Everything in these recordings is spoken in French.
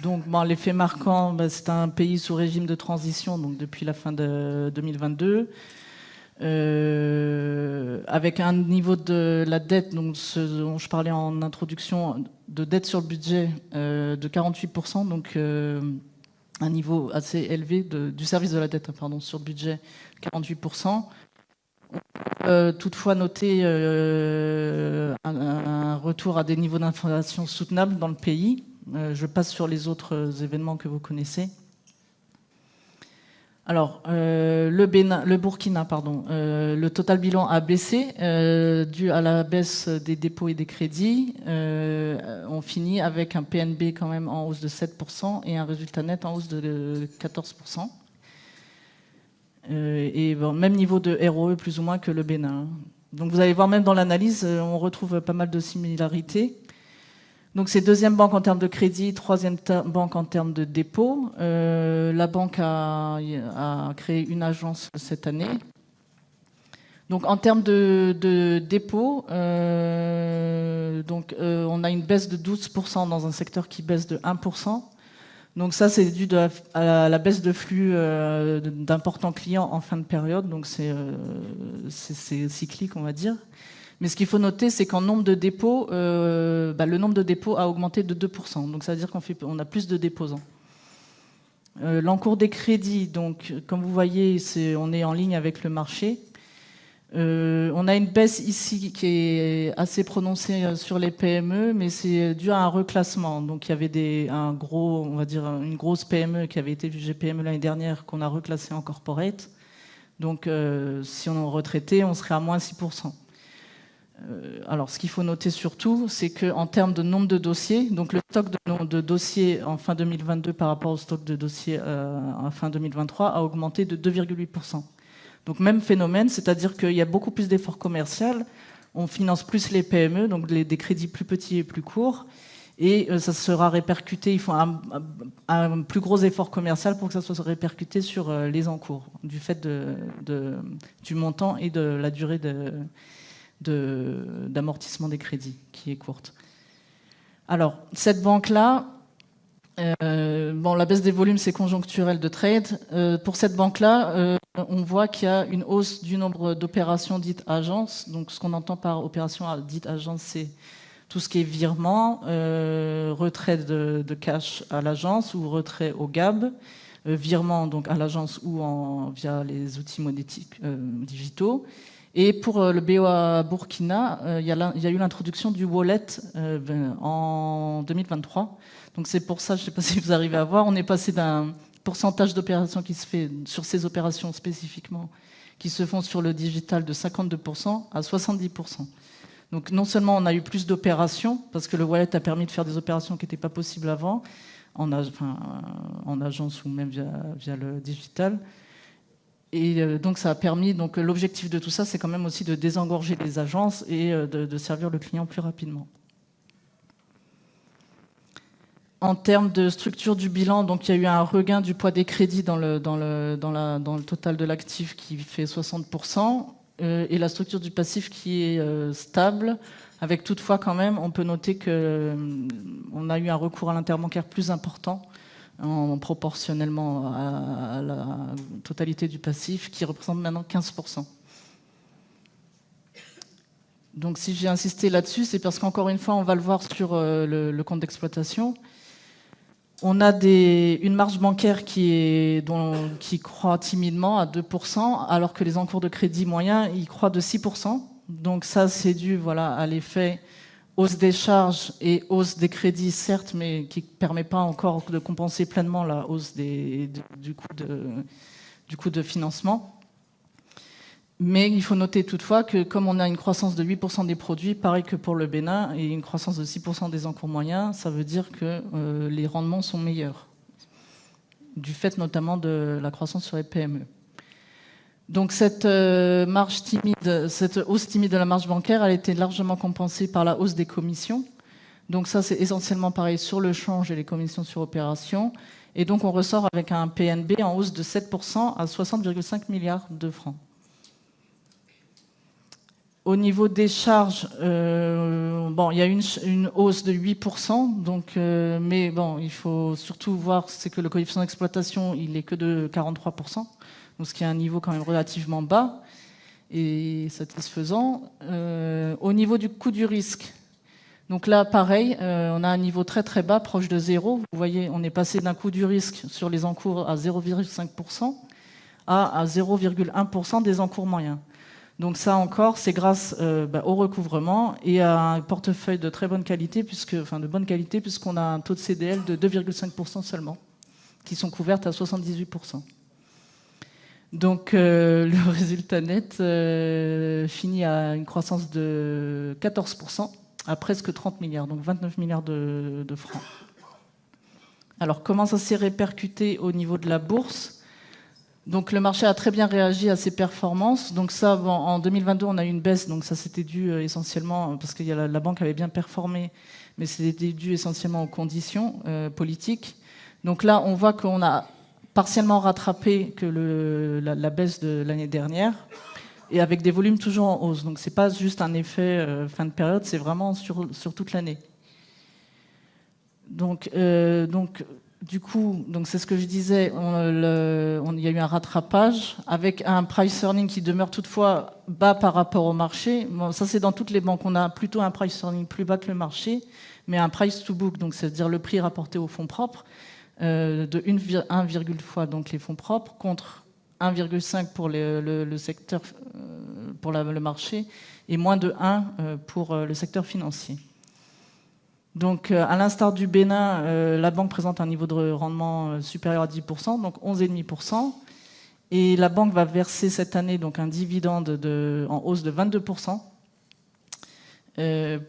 Donc, bon, les faits marquants, c'est un pays sous régime de transition, donc depuis la fin de 2022, avec un niveau de la dette, donc ce dont je parlais en introduction, de dette sur le budget de 48%, donc un niveau assez élevé du service de la dette, pardon, sur le budget, 48%. Toutefois, noter un retour à des niveaux d'inflation soutenables dans le pays. Je passe sur les autres événements que vous connaissez. Alors, le Burkina, pardon, le total bilan a baissé dû à la baisse des dépôts et des crédits. On finit avec un PNB quand même en hausse de 7% et un résultat net en hausse de 14%. Et bon, même niveau de ROE plus ou moins que le Bénin. Donc vous allez voir, même dans l'analyse, on retrouve pas mal de similarités. Donc c'est deuxième banque en termes de crédit, troisième banque en termes de dépôt. La banque a créé une agence cette année. Donc en termes de dépôt, on a une baisse de 12% dans un secteur qui baisse de 1%. Donc ça, c'est dû à la baisse de flux d'importants clients en fin de période. Donc c'est cyclique, on va dire. Mais ce qu'il faut noter, c'est qu'en nombre de dépôts, le nombre de dépôts a augmenté de 2%. Donc ça veut dire qu'on a plus de déposants. L'encours des crédits, donc comme vous voyez, on est en ligne avec le marché. On a une baisse ici qui est assez prononcée sur les PME, mais c'est dû à un reclassement. Donc il y avait une grosse PME qui avait été jugée PME l'année dernière, qu'on a reclassée en corporate. Donc si on en retraitait, on serait à moins 6%. Alors ce qu'il faut noter surtout, c'est qu'en termes de nombre de dossiers, donc le stock de dossiers en fin 2022 par rapport au stock de dossiers en fin 2023 a augmenté de 2,8%. Donc même phénomène, c'est-à-dire qu'il y a beaucoup plus d'efforts commerciaux, on finance plus les PME, donc des crédits plus petits et plus courts, et ça sera répercuté, il faut un plus gros effort commercial pour que ça soit répercuté sur les encours, du fait du montant et de la durée d'amortissement des crédits, qui est courte. Alors, cette banque-là, la baisse des volumes, c'est conjoncturel de trade. Pour cette banque-là, on voit qu'il y a une hausse du nombre d'opérations dites agences. Donc, ce qu'on entend par opération dite agence, c'est tout ce qui est virement, retrait de cash à l'agence ou retrait au GAB, virement donc à l'agence ou via les outils monétiques digitaux. Et pour le BOA Burkina, il y a eu l'introduction du wallet en 2023. Donc c'est pour ça, je ne sais pas si vous arrivez à voir, on est passé d'un pourcentage d'opérations qui se fait sur ces opérations spécifiquement, qui se font sur le digital de 52% à 70%. Donc non seulement on a eu plus d'opérations, parce que le wallet a permis de faire des opérations qui n'étaient pas possibles avant, en agence ou même via le digital. Et donc ça a permis, donc l'objectif de tout ça, c'est quand même aussi de désengorger les agences et de servir le client plus rapidement. En termes de structure du bilan, donc il y a eu un regain du poids des crédits dans le total de l'actif qui fait 60%, et la structure du passif qui est stable, avec toutefois quand même, on peut noter qu'on a eu un recours à l'interbancaire plus important, proportionnellement à la totalité du passif, qui représente maintenant 15%. Donc si j'ai insisté là-dessus, c'est parce qu'encore une fois, on va le voir sur le compte d'exploitation. On a une marge bancaire qui croît timidement à 2%, alors que les encours de crédit moyens, ils croient de 6%. Donc ça, c'est dû à l'effet hausse des charges et hausse des crédits, certes, mais qui ne permet pas encore de compenser pleinement la hausse du coût de financement. Mais il faut noter toutefois que comme on a une croissance de 8% des produits, pareil que pour le Bénin, et une croissance de 6% des encours moyens, ça veut dire que les rendements sont meilleurs, du fait notamment de la croissance sur les PME. Donc cette hausse timide de la marge bancaire, elle a été largement compensée par la hausse des commissions. Donc ça, c'est essentiellement pareil sur le change et les commissions sur opération. Et donc on ressort avec un PNB en hausse de 7% à 60,5 milliards de francs. Au niveau des charges, bon, il y a une hausse de 8%, donc, mais bon, il faut surtout voir, c'est que le coefficient d'exploitation, il est que de 43%, donc ce qui est un niveau quand même relativement bas et satisfaisant. Au niveau du coût du risque, donc là, pareil, on a un niveau très très bas, proche de zéro. Vous voyez, on est passé d'un coût du risque sur les encours à 0,5% à 0,1% des encours moyens. Donc ça encore, c'est grâce au recouvrement et à un portefeuille de très bonne qualité, puisqu'on a un taux de CDL de 2,5% seulement, qui sont couvertes à 78%. Donc le résultat net finit à une croissance de 14%, à presque 30 milliards, donc 29 milliards de francs. Alors comment ça s'est répercuté au niveau de la bourse ? Donc le marché a très bien réagi à ces performances. Donc ça, bon, en 2022, on a eu une baisse. Donc ça, c'était dû essentiellement parce que la banque avait bien performé, mais c'était dû essentiellement aux conditions politiques. Donc là, on voit qu'on a partiellement rattrapé que la baisse de l'année dernière, et avec des volumes toujours en hausse. Donc c'est pas juste un effet fin de période, c'est vraiment sur toute l'année. Donc du coup, donc c'est ce que je disais, il y a eu un rattrapage avec un price earning qui demeure toutefois bas par rapport au marché. Bon, ça, c'est dans toutes les banques. On a plutôt un price earning plus bas que le marché, mais un price to book, donc c'est-à-dire le prix rapporté aux fonds propres, de 1,1 fois donc les fonds propres contre 1,5 pour le secteur, pour le marché, et moins de 1 pour le secteur financier. Donc, à l'instar du Bénin, la banque présente un niveau de rendement supérieur à 10%, donc 11,5%. Et la banque va verser cette année donc un dividende en hausse de 22%,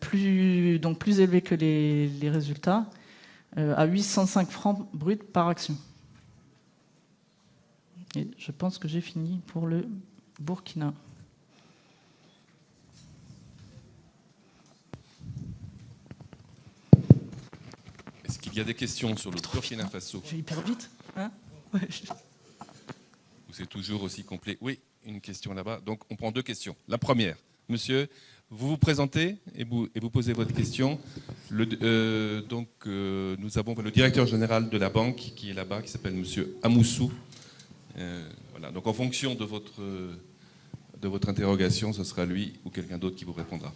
plus élevé que les résultats, à 805 francs bruts par action. Et je pense que j'ai fini pour le Burkina. Est-ce qu'il y a des questions sur le Burkina Faso? J'ai hyper vite, hein? Ouais. Ou c'est toujours aussi complet? Oui, une question là-bas. Donc, on prend deux questions. La première, monsieur, vous vous présentez et vous posez votre question. Nous avons le directeur général de la banque qui est là-bas, qui s'appelle monsieur Amoussou. Voilà. Donc, en fonction de votre interrogation, ce sera lui ou quelqu'un d'autre qui vous répondra.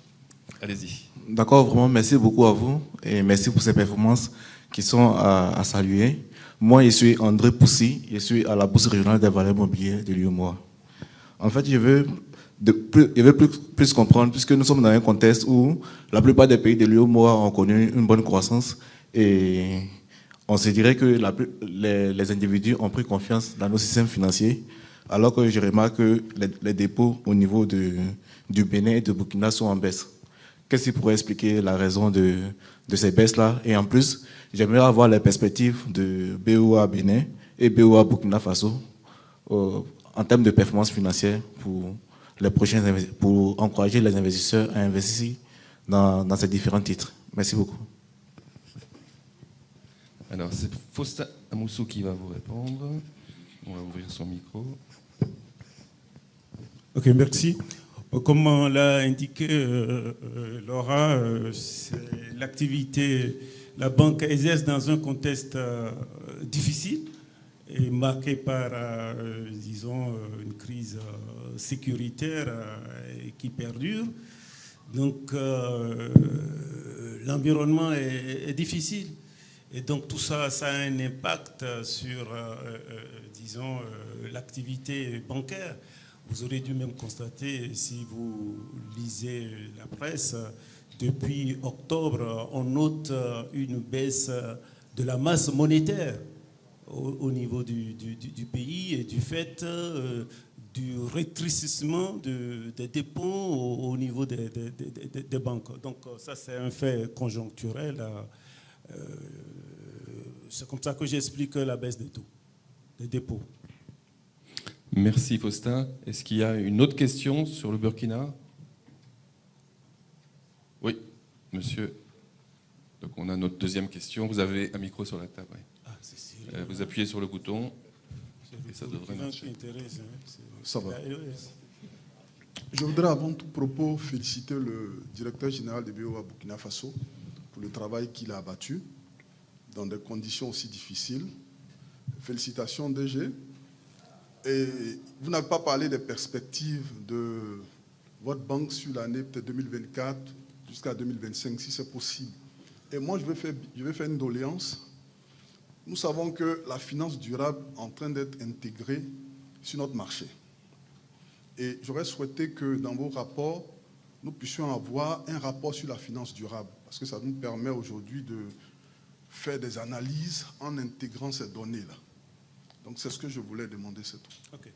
Allez-y. D'accord, vraiment, merci beaucoup à vous et merci pour ces performances qui sont à saluer. Moi, je suis André Poussy, je suis à la Bourse régionale des valeurs mobilières de l'UEMOA. En fait, je veux plus comprendre, puisque nous sommes dans un contexte où la plupart des pays de l'UEMOA ont connu une bonne croissance et on se dirait que les individus ont pris confiance dans nos systèmes financiers, alors que je remarque que les dépôts au niveau du Bénin et de Burkina sont en baisse. Qu'est-ce qui pourrait expliquer la raison de ces baisses-là? Et en plus, j'aimerais avoir les perspectives de BOA Bénin et BOA Burkina Faso en termes de performance financière pour encourager les investisseurs à investir dans ces différents titres. Merci beaucoup. Alors, c'est Faustin Amoussou qui va vous répondre. On va ouvrir son micro. Ok, merci. Comme l'a indiqué Laura, la banque exerce dans un contexte difficile et marqué par, disons, une crise sécuritaire qui perdure. Donc, l'environnement est difficile. Et donc, tout ça, ça a un impact sur, disons, l'activité bancaire. Vous aurez dû même constater, si vous lisez la presse, depuis octobre, on note une baisse de la masse monétaire au niveau du pays et du fait du rétrécissement des dépôts au niveau des banques. Donc ça, c'est un fait conjoncturel. C'est comme ça que j'explique la baisse des taux, des dépôts. Merci Faustin. Est-ce qu'il y a une autre question sur le Burkina? Oui, monsieur. Donc on a notre deuxième question. Vous avez un micro sur la table. Oui. Ah, vous appuyez sur le bouton et ça devrait marcher. Ça va. Je voudrais avant tout propos féliciter le directeur général de BOA Burkina Faso pour le travail qu'il a abattu dans des conditions aussi difficiles. Félicitations DG. Et vous n'avez pas parlé des perspectives de votre banque sur l'année peut-être 2024 jusqu'à 2025, si c'est possible. Et moi, je vais faire une doléance. Nous savons que la finance durable est en train d'être intégrée sur notre marché. Et j'aurais souhaité que dans vos rapports, nous puissions avoir un rapport sur la finance durable, parce que ça nous permet aujourd'hui de faire des analyses en intégrant ces données-là. Donc c'est ce que je voulais demander, c'est tout. Ok.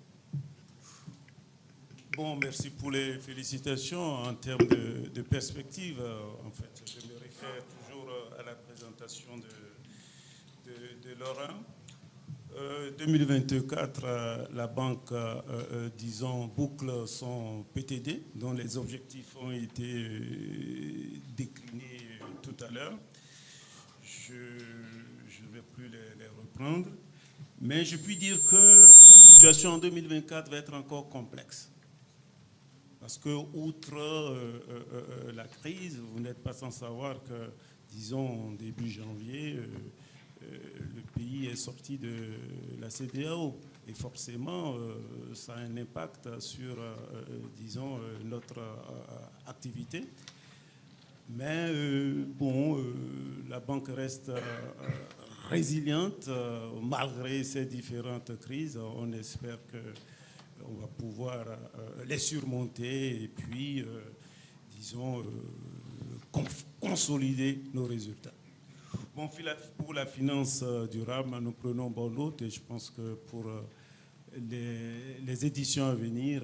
Bon, merci pour les félicitations en termes de perspective. En fait, je me réfère toujours à la présentation de Laurent. 2024, la banque, disons, boucle son PTD, dont les objectifs ont été déclinés tout à l'heure. Je ne vais plus les reprendre. Mais je puis dire que la situation en 2024 va être encore complexe. Parce que, outre la crise, vous n'êtes pas sans savoir que, disons, début janvier, le pays est sorti de la CEDEAO. Et forcément, ça a un impact sur, disons, notre activité. Mais bon, la banque reste résiliente malgré ces différentes crises. On espère qu'on va pouvoir les surmonter et puis, disons, consolider nos résultats. Bon, pour la finance durable, nous prenons bonne note et je pense que pour les éditions à venir,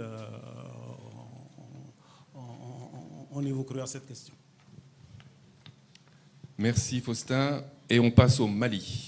on évoquera cette question. Merci Faustin. Et on passe au Mali.